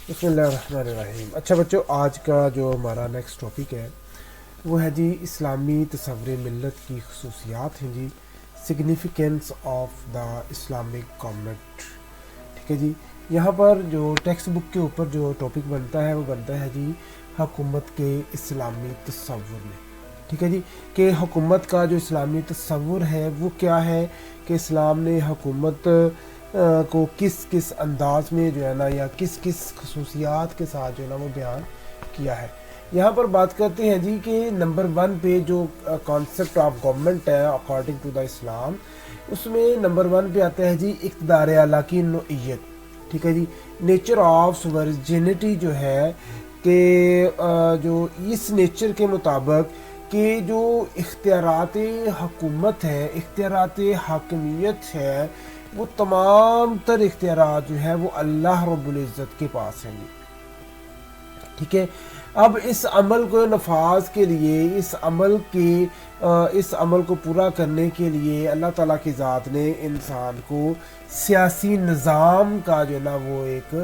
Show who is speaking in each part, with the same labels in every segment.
Speaker 1: بسم اللہ الرحمن الرحیم۔ اچھا بچوں، آج کا جو ہمارا نیکسٹ ٹاپک ہے وہ ہے جی اسلامی تصور ملت کی خصوصیات ہیں جی، significance of the Islamic government. ٹھیک ہے جی، یہاں پر جو ٹیکسٹ بک کے اوپر جو ٹاپک بنتا ہے وہ بنتا ہے جی حکومت کے اسلامی تصور میں۔ ٹھیک ہے جی، کہ حکومت کا جو اسلامی تصور ہے وہ کیا ہے، کہ اسلام نے حکومت کو کس کس انداز میں جو ہے نا یا کس کس خصوصیات کے ساتھ جو ہے نا وہ بیان کیا ہے۔ یہاں پر بات کرتے ہیں جی کہ نمبر 1 پہ جو کانسیپٹ آف گورنمنٹ ہے اکارڈنگ ٹو دا اسلام، اس میں نمبر 1 پہ آتا ہے جی اقتدار اعلیٰ کی نوعیت۔ ٹھیک ہے جی، نیچر آف سورجنٹی جو ہے کہ جو اس نیچر کے مطابق کہ جو اختیارات حکومت ہے، اختیارات حاکمیت ہے، وہ تمام تر اختیارات جو ہے وہ اللہ رب العزت کے پاس ہیں جی۔ ٹھیک ہے، اب اس عمل کو نفاذ کے لیے، اس عمل کو پورا کرنے کے لیے اللہ تعالیٰ کی ذات نے انسان کو سیاسی نظام کا جو ہے نا وہ ایک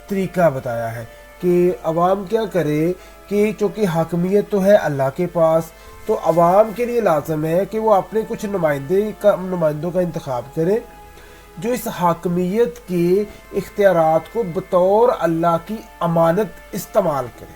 Speaker 1: طریقہ بتایا ہے کہ عوام کیا کرے، کہ چونکہ حاکمیت تو ہے اللہ کے پاس، تو عوام کے لیے لازم ہے کہ وہ اپنے کچھ نمائندوں کا انتخاب کرے جو اس حاکمیت کے اختیارات کو بطور اللہ کی امانت استعمال کرے۔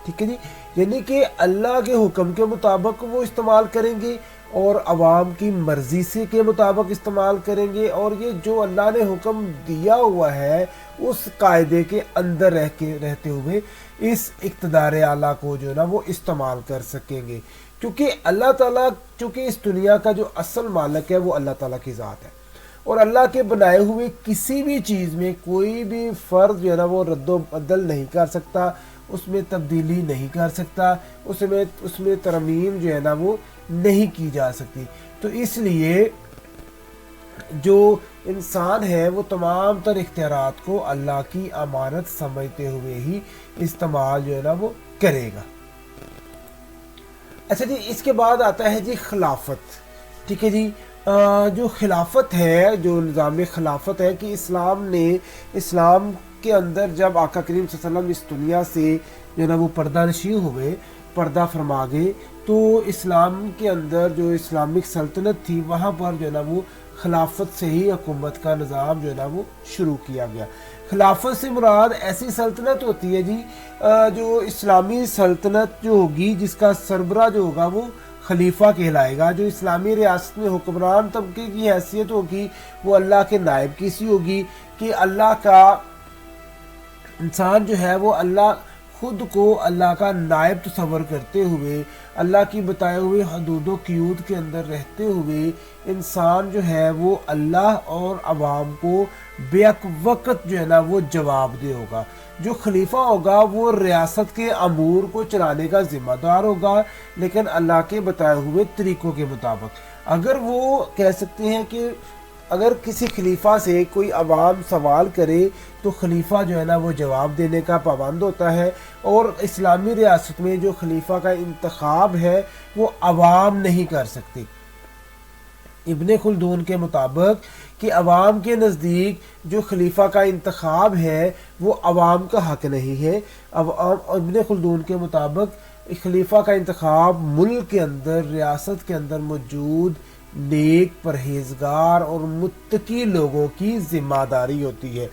Speaker 1: ٹھیک ہے جی، یعنی کہ اللہ کے حکم کے مطابق وہ استعمال کریں گے اور عوام کی مرضی سے کے مطابق استعمال کریں گے، اور یہ جو اللہ نے حکم دیا ہوا ہے اس قاعدے کے اندر رہتے ہوئے اس اقتدار اعلیٰ کو جو ہے نا وہ استعمال کر سکیں گے، کیونکہ اللہ تعالیٰ، چونکہ اس دنیا کا جو اصل مالک ہے وہ اللہ تعالیٰ کی ذات ہے، اور اللہ کے بنائے ہوئے کسی بھی چیز میں کوئی بھی فرد جو ہے نا وہ رد و بدل نہیں کر سکتا، اس میں تبدیلی نہیں کر سکتا، اس میں ترمیم جو ہے نا وہ نہیں کی جا سکتی۔ تو اس لیے جو انسان ہے وہ تمام تر اختیارات کو اللہ کی امانت سمجھتے ہوئے ہی استعمال جو ہے نا وہ کرے گا۔ اچھا جی، اس کے بعد آتا ہے جی خلافت۔ ٹھیک ہے جی، جو خلافت ہے، جو نظام خلافت ہے کہ اسلام کے اندر جب آقا کریم صلی اللہ علیہ وسلم اس دنیا سے جو ہے نا وہ پردہ نشین ہوئے، پردہ فرما گئے، تو اسلام کے اندر جو اسلامک سلطنت تھی وہاں پر جو ہے نا وہ خلافت سے ہی حکومت کا نظام جو ہے نا وہ شروع کیا گیا۔ خلافت سے مراد ایسی سلطنت ہوتی ہے جی جو اسلامی سلطنت جو ہوگی جس کا سربراہ جو ہوگا وہ خلیفہ کہلائے گا، جو اسلامی ریاست میں حکمران طبقے کی حیثیت ہوگی وہ اللہ کے نائب کی سی ہوگی، کہ اللہ کا انسان جو ہے وہ اللہ خود کو اللہ کا نائب تصور کرتے ہوئے، اللہ کی بتائے ہوئے حدود و قیود کے اندر رہتے ہوئے انسان جو ہے وہ اللہ اور عوام کو بیک وقت جو ہے نا وہ جواب دہ ہوگا۔ جو خلیفہ ہوگا وہ ریاست کے امور کو چلانے کا ذمہ دار ہوگا، لیکن اللہ کے بتائے ہوئے طریقوں کے مطابق۔ اگر وہ کہہ سکتے ہیں کہ اگر کسی خلیفہ سے کوئی عوام سوال کرے تو خلیفہ جو ہے نا وہ جواب دینے کا پابند ہوتا ہے، اور اسلامی ریاست میں جو خلیفہ کا انتخاب ہے وہ عوام نہیں کر سکتی۔ ابن خلدون کے مطابق کہ عوام کے نزدیک جو خلیفہ کا انتخاب ہے وہ عوام کا حق نہیں ہے۔ ابن خلدون کے مطابق خلیفہ کا انتخاب ملک کے اندر، ریاست کے اندر موجود نیک، پرہیزگار اور متقی لوگوں کی ذمہ داری ہوتی ہے،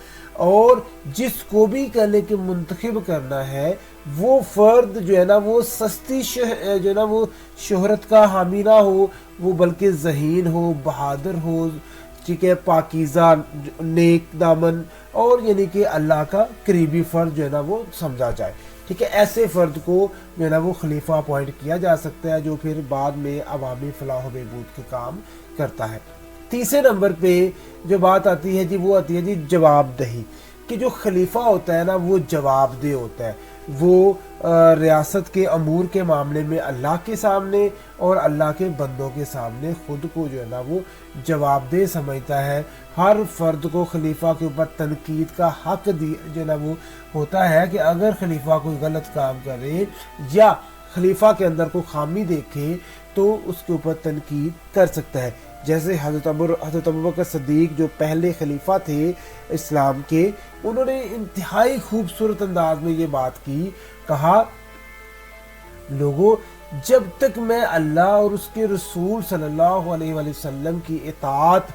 Speaker 1: اور جس کو بھی کہنے کے منتخب کرنا ہے وہ فرد جو ہے نا وہ سستی جو ہے نا وہ شہرت کا حامی نہ ہو، وہ بلکہ ذہین ہو، بہادر ہو، ٹھیک ہے، پاکیزہ، نیک دامن، اور یعنی کہ اللہ کا قریبی فرد جو ہے نا وہ سمجھا جائے۔ ٹھیک ہے، ایسے فرد کو جو ہے نا وہ خلیفہ اپوائنٹ کیا جا سکتا ہے، جو پھر بعد میں عوامی فلاح و بہبود کے کام کرتا ہے۔ تیسرے نمبر پہ جو بات آتی ہے جی وہ آتی ہے جی جواب دہی، کہ جو خلیفہ ہوتا ہے نا وہ جواب دہ ہوتا ہے، وہ ریاست کے امور کے معاملے میں اللہ کے سامنے اور اللہ کے بندوں کے سامنے خود کو جو ہے نا وہ جواب دہ سمجھتا ہے۔ ہر فرد کو خلیفہ کے اوپر تنقید کا حق جو ہے نا وہ ہوتا ہے، کہ اگر خلیفہ کوئی غلط کام کرے یا खलीफा के अंदर कोई खामी देखे तो उसके ऊपर तनकीद कर सकता है। जैसे हज़रत अबू बकर सिद्दीक जो पहले खलीफा थे इस्लाम के, उन्होंने इंतहाई खूबसूरत अंदाज में ये बात की, कहा लोगों जब तक मैं अल्लाह और उसके रसूल सल्लल्लाहु अलैहि वसल्लम की इताअत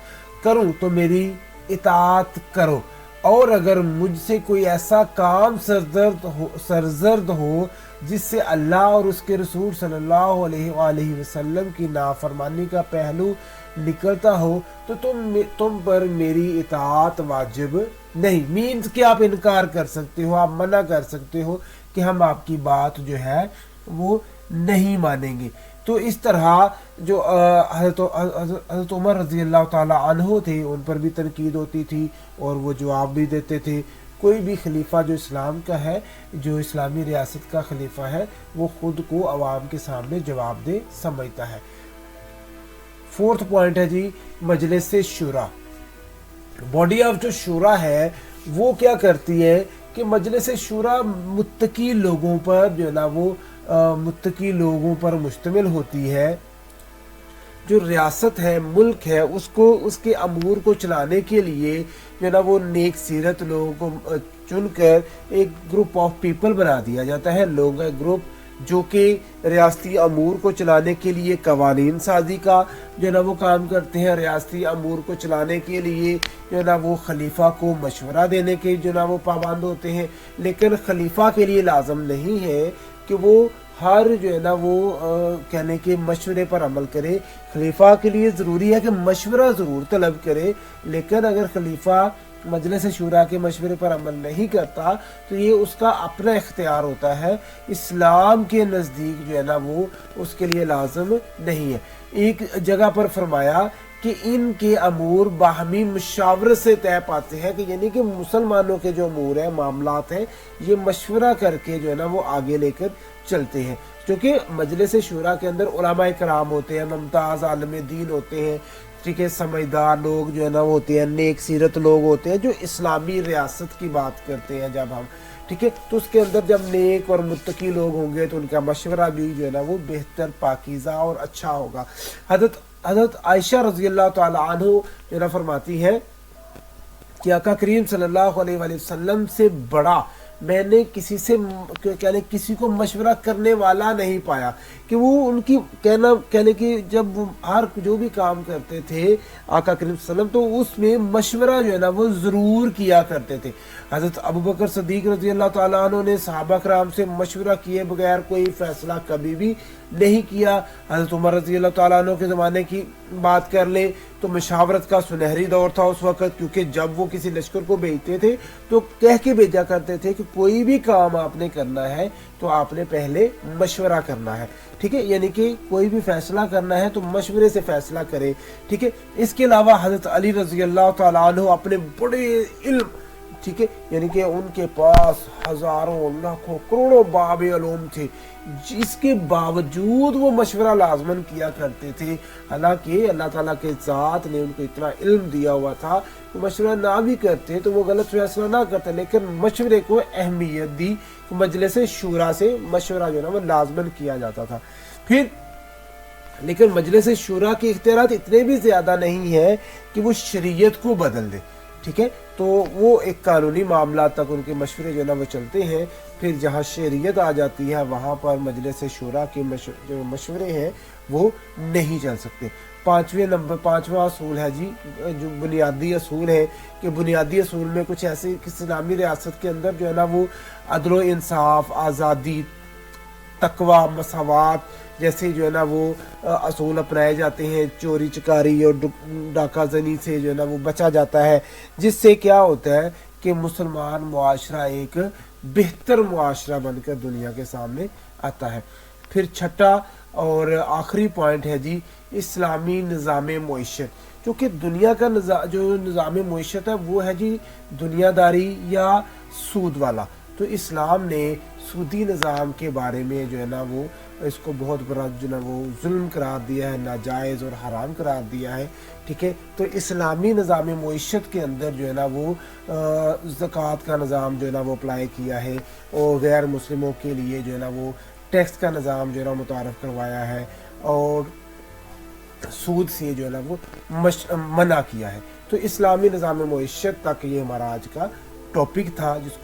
Speaker 1: करूं तो मेरी इताअत करो, और अगर मुझसे कोई ऐसा काम सरजर्द हो जिससे अल्लाह और उसके रसूल सल्लल्लाहु अलैहि वसल्लम की नाफरमानी का पहलू निकलता हो तो तुम पर मेरी इताअत वाजिब नहीं। मीन्स कि आप इनकार कर सकते हो, आप मना कर सकते हो कि हम आपकी बात जो है वो नहीं मानेंगे। तो इस तरह जो हज़रत उमर रज़ी अल्लाह ताला अन्हु थे उन पर भी तनकीद होती थी और वो जवाब भी देते थे। कोई भी खलीफा जो इस्लाम का है, जो इस्लामी रियासत का खलीफा है, वो खुद को अवाम के सामने जवाबदेह समझता है। फोर्थ पॉइंट है जी मजलिस शूरा। बॉडी ऑफ जो शूरा है वो क्या करती है कि मजलिस शूरा मुत्तकी लोगों पर जो है ना वो मुत्तकी लोगों पर मुश्तमिल होती है। जो रियासत है, मुल्क है, उसको उसके अमूर को चलाने के लिए जो है ना वो नेक सीरत लोगों को चुनकर एक ग्रुप ऑफ पीपल बना दिया जाता है। लोग ग्रुप जो कि रियासती अमूर को चलाने के लिए कवानीन साजी का जो है ना वो काम करते हैं, रियासती अमूर को चलाने के लिए जो है ना वो खलीफा को मशवरा देने के जो ना वो पाबंद होते हैं। लेकिन खलीफा के लिए लाजम नहीं है कि वो हर जो है ना वो कहने के मशवरे पर अमल करे। खलीफा के लिए ज़रूरी है कि मशवरा ज़रूर तलब करे, लेकिन अगर खलीफा मजलिस शूरा के मशवरे पर अमल नहीं करता तो ये उसका अपना इख्तियार होता है। इस्लाम के नज़दीक जो है ना वो उसके लिए लाजम नहीं है। एक जगह पर फरमाया कि इनके अमूर बाहमी मुशावरत से तय पाते हैं, कि यानी कि मुसलमानों के जो अमूर हैं, मामलात हैं, ये मशवरा करके जो है ना वो आगे लेकर चलते हैं। क्योंकि मजलिस शूरा के अंदर उलमाए कराम होते हैं, मुमताज़ आलम दीन होते हैं, ठीक है, समझदार लोग जो है ना वो होते हैं, नेक सीरत लोग होते हैं, जो इस्लामी रियासत की बात करते हैं जब हम, ठीक है, तो उसके अंदर जब नेक और मुत्तकी लोग होंगे तो उनका मशवरा भी जो है ना वो बेहतर, पाकीज़ा और अच्छा होगा। हज़रत आयशा रज़ी अल्लाह ताला अन्हु जो ना फरमाती है कि आका करीम सल्लल्लाहु अलैहि वसल्लम से बड़ा मैंने किसी को मशवरा करने वाला नहीं पाया, कि वो उनकी कहने की जब हर जो भी काम करते थे आका करीम सल्लम तो उसमें मशवरा जो है ना वो ज़रूर किया करते थे। हज़रत अबू बकर सिद्दीक रज़ी अल्लाह ताला अन्हु ने सहाबा कराम से मशवरा किए बगैर कोई फ़ैसला कभी भी नहीं किया। हज़रत उमर रज़ी अल्लाह ताला अन्हु के ज़माने की बात कर ले तो मशावरत का सुनहरी दौर था उस वक़्त, क्योंकि जब वो किसी लश्कर को भेजते थे तो कह के भेजा करते थे कि कोई भी काम आपने करना है तो आपने पहले मशवरा करना है, ठीक है, यानी कि कोई भी फैसला करना है तो मशवरे से फैसला करे, ठीक है। इसके अलावा हज़रत अली रज़ी अल्लाह ताला अन्हु अपने बड़े इल्म, ठीक है, यानी कि उनके पास हज़ारों लाखों करोड़ों बाब अलूम थे, जिसके बावजूद वो मशवरा लाजमन किया करते थे। हालांकि अल्लाह ताला के ज़ात ने उनको इतना इल्म दिया हुआ था कि मशवरा ना भी करते तो वो गलत फैसला ना करते, लेकिन मशवरे को अहमियत दी। मजलिस शूरा से मशवरा जो है ना वो लाजमन किया जाता था। फिर लेकिन मजलिस शूरा के इख्तियारात इतने भी ज़्यादा नहीं है कि वो शरीयत को बदल दे, ठीक है, तो वो एक कानूनी मामला तक उनके मशवरे जो ना वो चलते हैं। फिर जहाँ शरीयत आ जाती है वहाँ पर मजलिस शूरा के जो मशवरे हैं वो नहीं चल सकते। पाँचवा असूल है जी, जो बुनियादी असूल है, कि बुनियादी असूल में कुछ ऐसे इस्लामी रियासत के अंदर जो है ना वो अदल इंसाफ, आज़ादी, तकवा, मसावात जैसे जो है ना वो असूल अपनाए जाते हैं। चोरी चकारी और डाका जनी से जो है ना वो बचा जाता है, जिससे क्या होता है कि मुसलमान मुआशरा एक बेहतर मुआशरा बनकर दुनिया के सामने आता है। फिर छठा और आखिरी पॉइंट है जी इस्लामी निज़ाम मईशत, क्योंकि दुनिया का जो निज़ाम मईशत है वो है जी दुनियादारी या सूद वाला। तो इस्लाम ने सूदी निज़ाम के बारे में जो है ना वो इसको बहुत बड़ा जो ना वो जुल्म करार दिया है, नाजायज़ और हराम करार दिया है, ठीक है। तो इस्लामी निज़ाम मईशत के अंदर जो है ना वो ज़कात का निज़ाम जो है ना वो अप्लाई किया है, और गैर मुस्लिमों के लिए जो है ना वो ٹیکس کا نظام جو ہے نا متعارف کروایا ہے اور سود سے جو ہے نا وہ منع کیا ہے. تو اسلامی نظام معیشت تک یہ ہمارا آج کا ٹاپک تھا جس کو